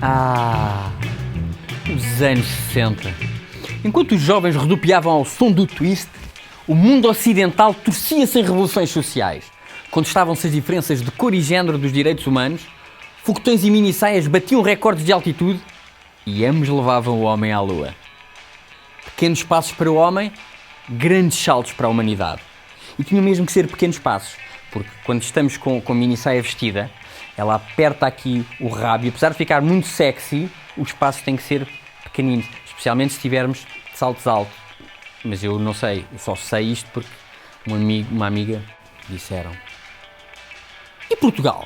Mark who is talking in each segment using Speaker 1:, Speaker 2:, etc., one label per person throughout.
Speaker 1: Ah, os anos 60. Enquanto os jovens rodopiavam ao som do twist, o mundo ocidental torcia-se em revoluções sociais. Contestavam-se as diferenças de cor e género dos direitos humanos, foguetões e mini-saias batiam recordes de altitude e ambos levavam o homem à lua. Pequenos passos para o homem, grandes saltos para a humanidade. E tinham mesmo que ser pequenos passos, porque quando estamos com a mini-saia vestida, ela aperta aqui o rabo e apesar de ficar muito sexy, os passos têm que ser pequeninos, especialmente se estivermos de saltos altos. Mas eu não sei, eu só sei isto porque uma amiga disseram. E Portugal?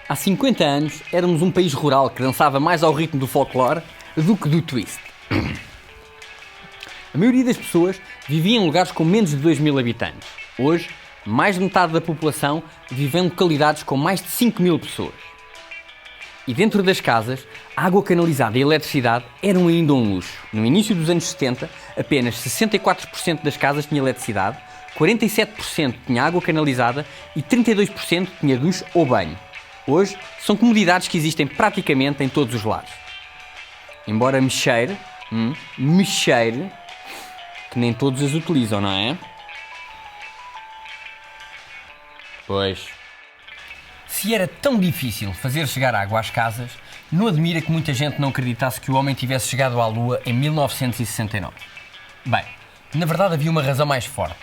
Speaker 1: Há 50 anos éramos um país rural que dançava mais ao ritmo do folclore do que do twist. A maioria das pessoas vivia em lugares com menos de 2.000 habitantes. Hoje, mais de metade da população vive em localidades com mais de 5.000 pessoas. E dentro das casas, a água canalizada e a eletricidade eram ainda um luxo. No início dos anos 70, apenas 64% das casas tinha eletricidade, 47% tinha água canalizada e 32% tinha duche ou banho. Hoje, são comodidades que existem praticamente em todos os lares. Embora me cheire, que nem todos as utilizam, não é? Pois. Se era tão difícil fazer chegar água às casas, não admira que muita gente não acreditasse que o homem tivesse chegado à Lua em 1969. Bem, na verdade havia uma razão mais forte: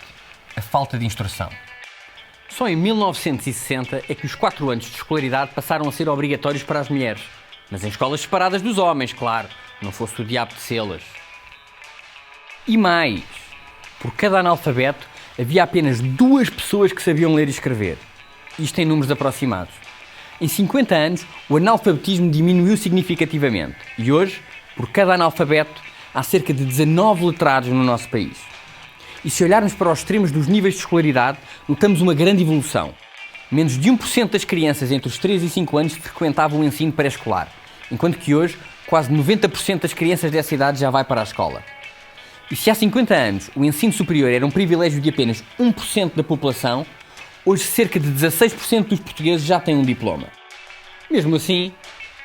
Speaker 1: a falta de instrução. Só em 1960 é que os 4 anos de escolaridade passaram a ser obrigatórios para as mulheres, mas em escolas separadas dos homens, claro, não fosse o diabo de selas. E mais, por cada analfabeto havia apenas 2 pessoas que sabiam ler e escrever. Isto em números aproximados. Em 50 anos, o analfabetismo diminuiu significativamente e hoje, por cada analfabeto, há cerca de 19 letrados no nosso país. E se olharmos para os extremos dos níveis de escolaridade, notamos uma grande evolução. Menos de 1% das crianças entre os 3 e 5 anos frequentavam o ensino pré-escolar, enquanto que hoje, quase 90% das crianças dessa idade já vai para a escola. E se há 50 anos o ensino superior era um privilégio de apenas 1% da população, hoje cerca de 16% dos portugueses já têm um diploma. Mesmo assim,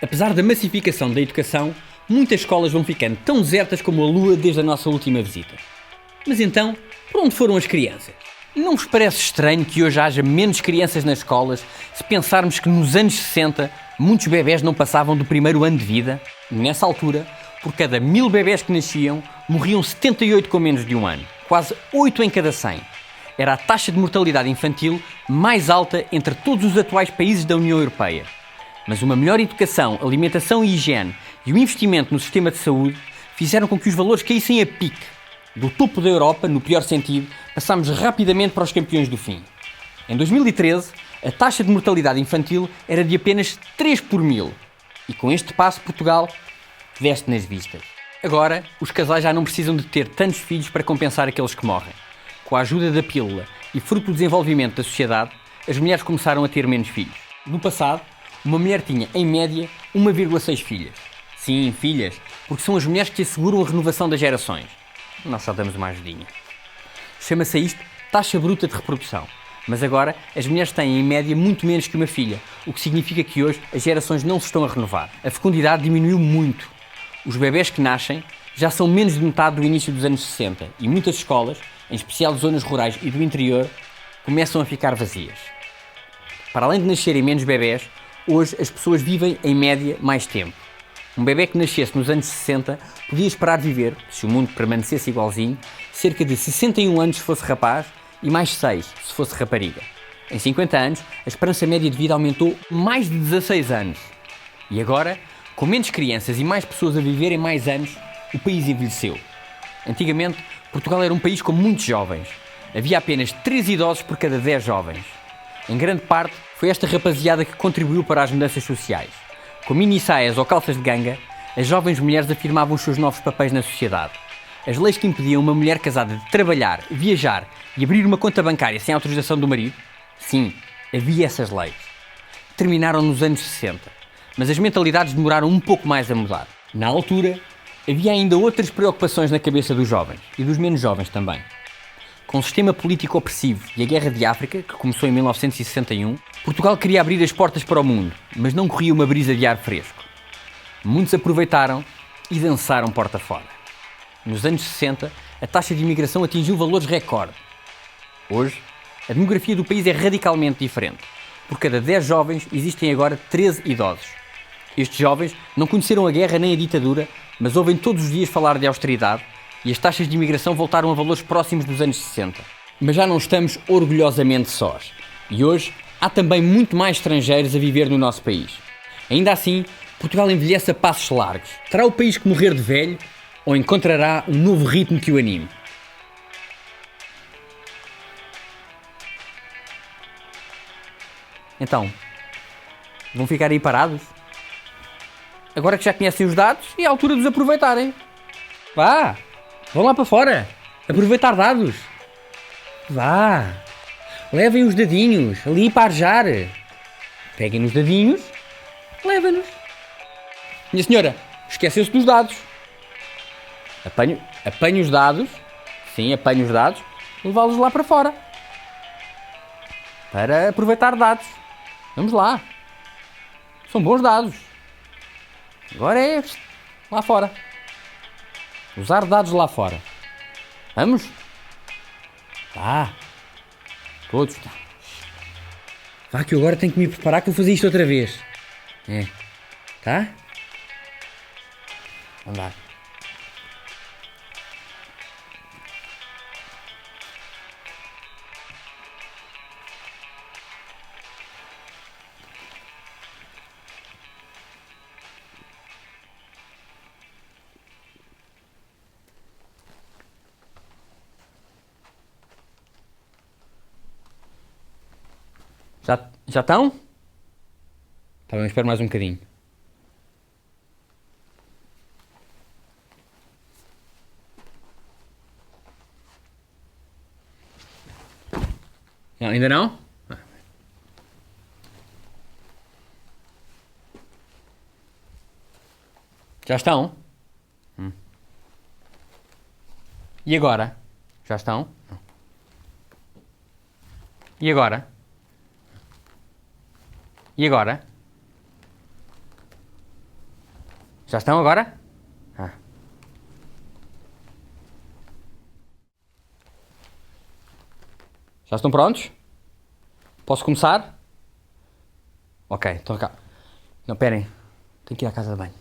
Speaker 1: apesar da massificação da educação, muitas escolas vão ficando tão desertas como a Lua desde a nossa última visita. Mas então, para onde foram as crianças? Não vos parece estranho que hoje haja menos crianças nas escolas se pensarmos que nos anos 60 muitos bebés não passavam do primeiro ano de vida? Nessa altura, por cada 1000 bebés que nasciam, morriam 78 com menos de um ano, quase 8 em cada 100. Era a taxa de mortalidade infantil mais alta entre todos os atuais países da União Europeia. Mas uma melhor educação, alimentação e higiene e o investimento no sistema de saúde fizeram com que os valores caíssem a pique. Do topo da Europa, no pior sentido, passámos rapidamente para os campeões do fim. Em 2013, a taxa de mortalidade infantil era de apenas 3 por 1000. E com este passo, Portugal deste nas vistas. Agora, os casais já não precisam de ter tantos filhos para compensar aqueles que morrem. Com a ajuda da pílula e fruto do desenvolvimento da sociedade, as mulheres começaram a ter menos filhos. No passado, uma mulher tinha, em média, 1,6 filhas. Sim, filhas, porque são as mulheres que asseguram a renovação das gerações. Nós só damos uma ajudinha. Chama-se a isto taxa bruta de reprodução. Mas agora, as mulheres têm, em média, muito menos que uma filha, o que significa que hoje as gerações não se estão a renovar. A fecundidade diminuiu muito. Os bebés que nascem já são menos de metade do início dos anos 60 e muitas escolas, em especial de zonas rurais e do interior, começam a ficar vazias. Para além de nascerem menos bebés, hoje as pessoas vivem, em média, mais tempo. Um bebé que nascesse nos anos 60 podia esperar viver, se o mundo permanecesse igualzinho, cerca de 61 anos se fosse rapaz e mais 6 se fosse rapariga. Em 50 anos, a esperança média de vida aumentou mais de 16 anos. E agora, com menos crianças e mais pessoas a viverem mais anos, o país envelheceu. Antigamente, Portugal era um país com muitos jovens. Havia apenas 3 idosos por cada 10 jovens. Em grande parte, foi esta rapaziada que contribuiu para as mudanças sociais. Com mini-saias ou calças de ganga, as jovens mulheres afirmavam os seus novos papéis na sociedade. As leis que impediam uma mulher casada de trabalhar, viajar e abrir uma conta bancária sem autorização do marido, sim, havia essas leis. Terminaram nos anos 60, mas as mentalidades demoraram um pouco mais a mudar. Na altura, havia ainda outras preocupações na cabeça dos jovens, e dos menos jovens também. Com o sistema político opressivo e a Guerra de África, que começou em 1961, Portugal queria abrir as portas para o mundo, mas não corria uma brisa de ar fresco. Muitos aproveitaram e dançaram porta fora. Nos anos 60, a taxa de imigração atingiu valores recorde. Hoje, a demografia do país é radicalmente diferente. Por cada 10 jovens, existem agora 13 idosos. Estes jovens não conheceram a guerra nem a ditadura, mas ouvem todos os dias falar de austeridade e as taxas de imigração voltaram a valores próximos dos anos 60. Mas já não estamos orgulhosamente sós. E hoje, há também muito mais estrangeiros a viver no nosso país. Ainda assim, Portugal envelhece a passos largos. Terá o país que morrer de velho ou encontrará um novo ritmo que o anime? Então, vão ficar aí parados? Agora que já conhecem os dados, é a altura de os aproveitarem. Vá, vão lá para fora, aproveitar dados. Vá, levem os dadinhos ali para arejar. Peguem nos dadinhos, levem-nos. Minha senhora, esqueceu-se dos dados. Apanho os dados, sim, apanho os dados, e levá-los lá para fora. Para aproveitar dados. Vamos lá. São bons dados. Agora é lá fora. Usar dados lá fora. Vamos? Tá. Todos. Tá. Vá que eu agora tenho que me preparar que vou fazer isto outra vez. É. Tá? Vamos lá. Já estão? Tá bem, espero mais um bocadinho. Não, ainda não? Já estão? E agora? Já estão? E agora? E agora? Já estão agora? Já estão prontos? Posso começar? Ok, estou cá. Não, esperem. Tenho que ir à casa de banho.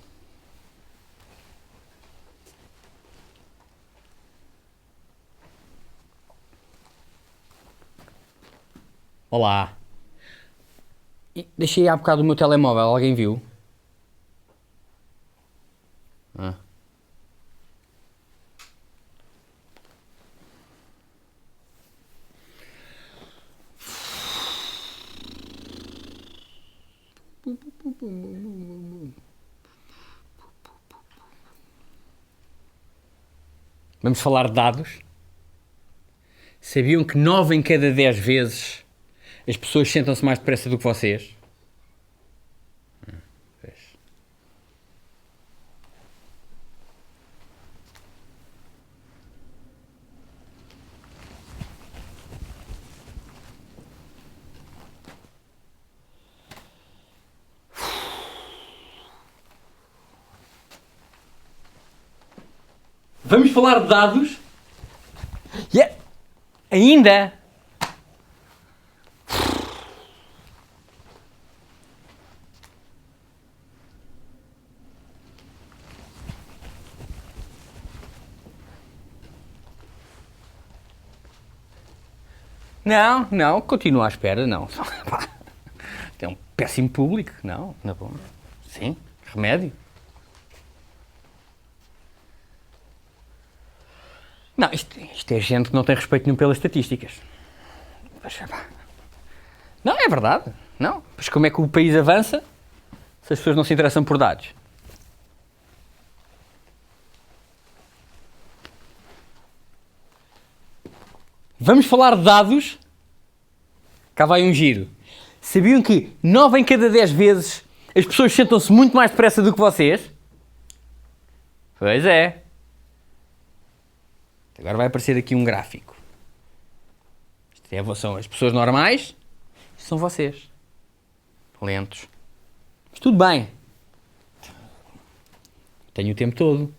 Speaker 1: Olá. Deixei há bocado o meu telemóvel. Alguém viu? Vamos falar de dados? Sabiam que 9 em cada 10 vezes as pessoas sentam-se mais depressa do que vocês? Vamos falar de dados? Ainda? Não, continuo à espera, não. É um péssimo público, não bom. Sim, remédio. Não, isto é gente que não tem respeito nenhum pelas estatísticas. Não, é verdade. Não. Mas como é que o país avança se as pessoas não se interessam por dados? Vamos falar de dados? Cá vai um giro. Sabiam que 9 em cada 10 vezes as pessoas sentam-se muito mais depressa do que vocês? Pois é. Agora vai aparecer aqui um gráfico. São as pessoas normais, isto são vocês. Lentos. Mas tudo bem. Tenho o tempo todo.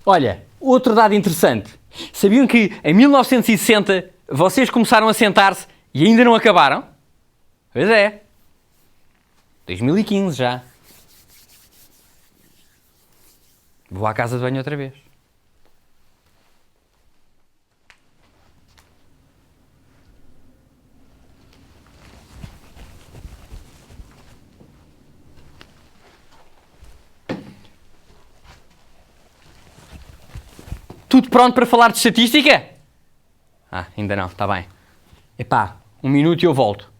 Speaker 1: Olha, outro dado interessante. Sabiam que em 1960 vocês começaram a sentar-se e ainda não acabaram? Pois é. 2015 já. Vou à casa de banho outra vez. Tudo pronto para falar de estatística? Ainda não, está bem. Epá, 1 minuto e eu volto.